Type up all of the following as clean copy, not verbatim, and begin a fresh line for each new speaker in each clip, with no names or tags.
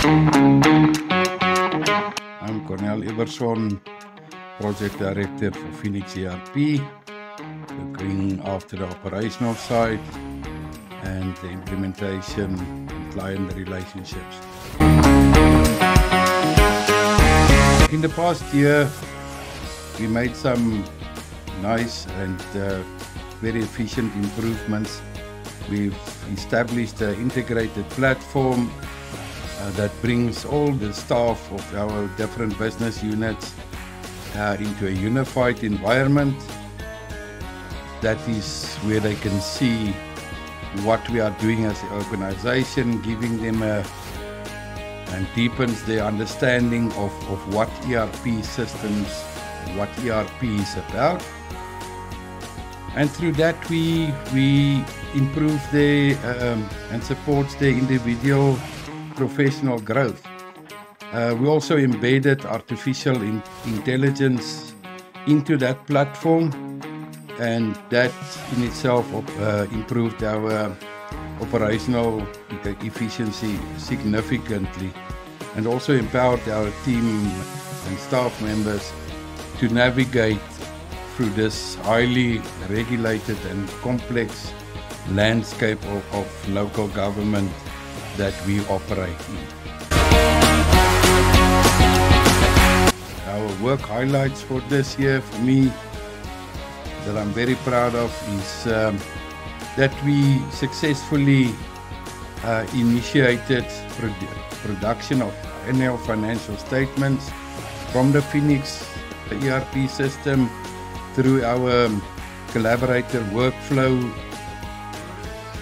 I'm Cornel Iverson, Project Director for Phoenix ERP, looking after the operational side and the implementation and client relationships. In the past year, we made some nice and very efficient improvements. We've established an integrated platform that brings all the staff of our different business units into a unified environment. That is where they can see what we are doing as an organization, giving them and deepens their understanding of what ERP systems, what ERP is about. And through that we improve their and support their individual professional growth. We also embedded artificial intelligence into that platform, and that in itself improved our operational efficiency significantly, and also empowered our team and staff members to navigate through this highly regulated and complex landscape of local government that we operate in. Our work highlights for this year, for me, that I'm very proud of, is that we successfully initiated production of annual financial statements from the Phoenix ERP system through our collaborator workflow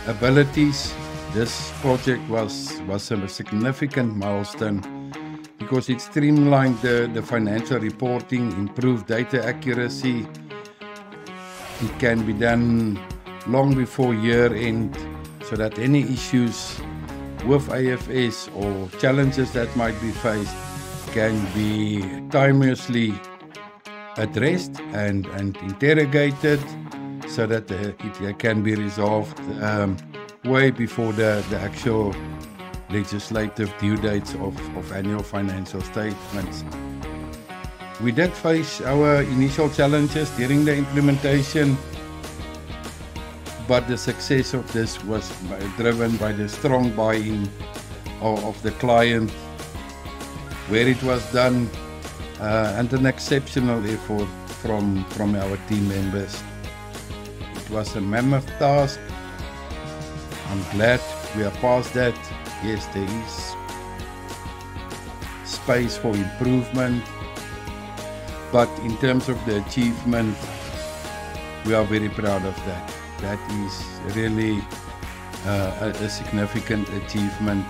abilities. This project was a significant milestone because it streamlined the financial reporting, improved data accuracy. It can be done long before year end, so that any issues with AFS or challenges that might be faced can be timelessly addressed and interrogated, so that it can be resolved way before the actual legislative due dates of annual financial statements. We did face our initial challenges during the implementation, but the success of this was driven by the strong buy-in of the client, where it was done, and an exceptional effort from our team members. It was a mammoth task. I'm glad we are past that. Yes, there is space for improvement, but in terms of the achievement, we are very proud of that. That is really a significant achievement.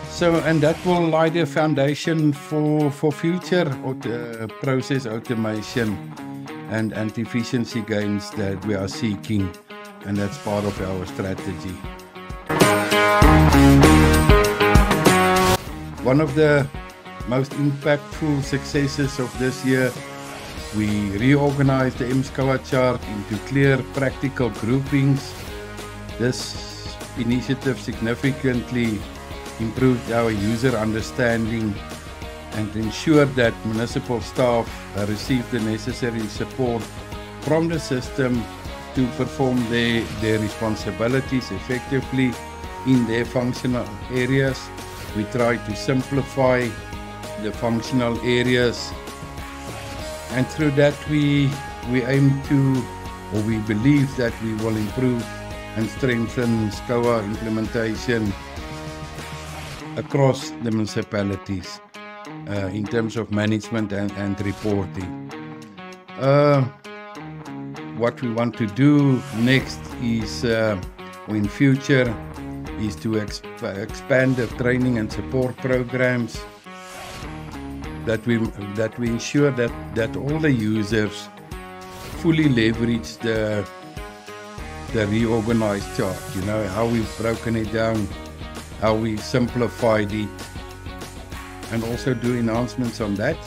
So, and that will lay the foundation for future process automation and efficiency gains that we are seeking, and that's part of our strategy. One of the most impactful successes of this year, we reorganized the MSCOA chart into clear practical groupings. This initiative significantly improved our user understanding and ensured that municipal staff receive the necessary support from the system to perform their responsibilities effectively in their functional areas. We try to simplify the functional areas, and through that we aim to, or we believe that we will improve and strengthen SCOA implementation across the municipalities in terms of management and reporting. What we want to do next is, in future, is to expand the training and support programs, that we ensure that all the users fully leverage the reorganized chart. You know, how we've broken it down, how we simplified it, and also do enhancements on that.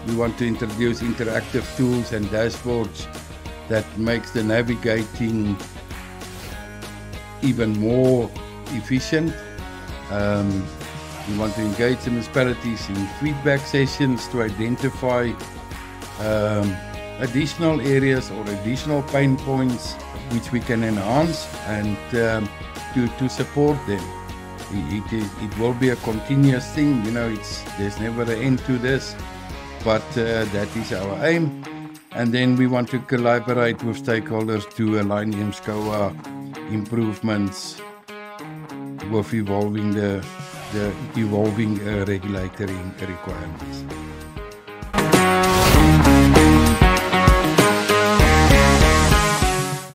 We want to introduce interactive tools and dashboards that makes the navigating even more efficient We want to engage the municipalities in feedback sessions to identify additional areas or additional pain points which we can enhance and to support them. It will be a continuous thing, you know, there's never an end to this, but that is our aim. And then we want to collaborate with stakeholders to align MSCOA improvements with evolving the evolving regulatory requirements.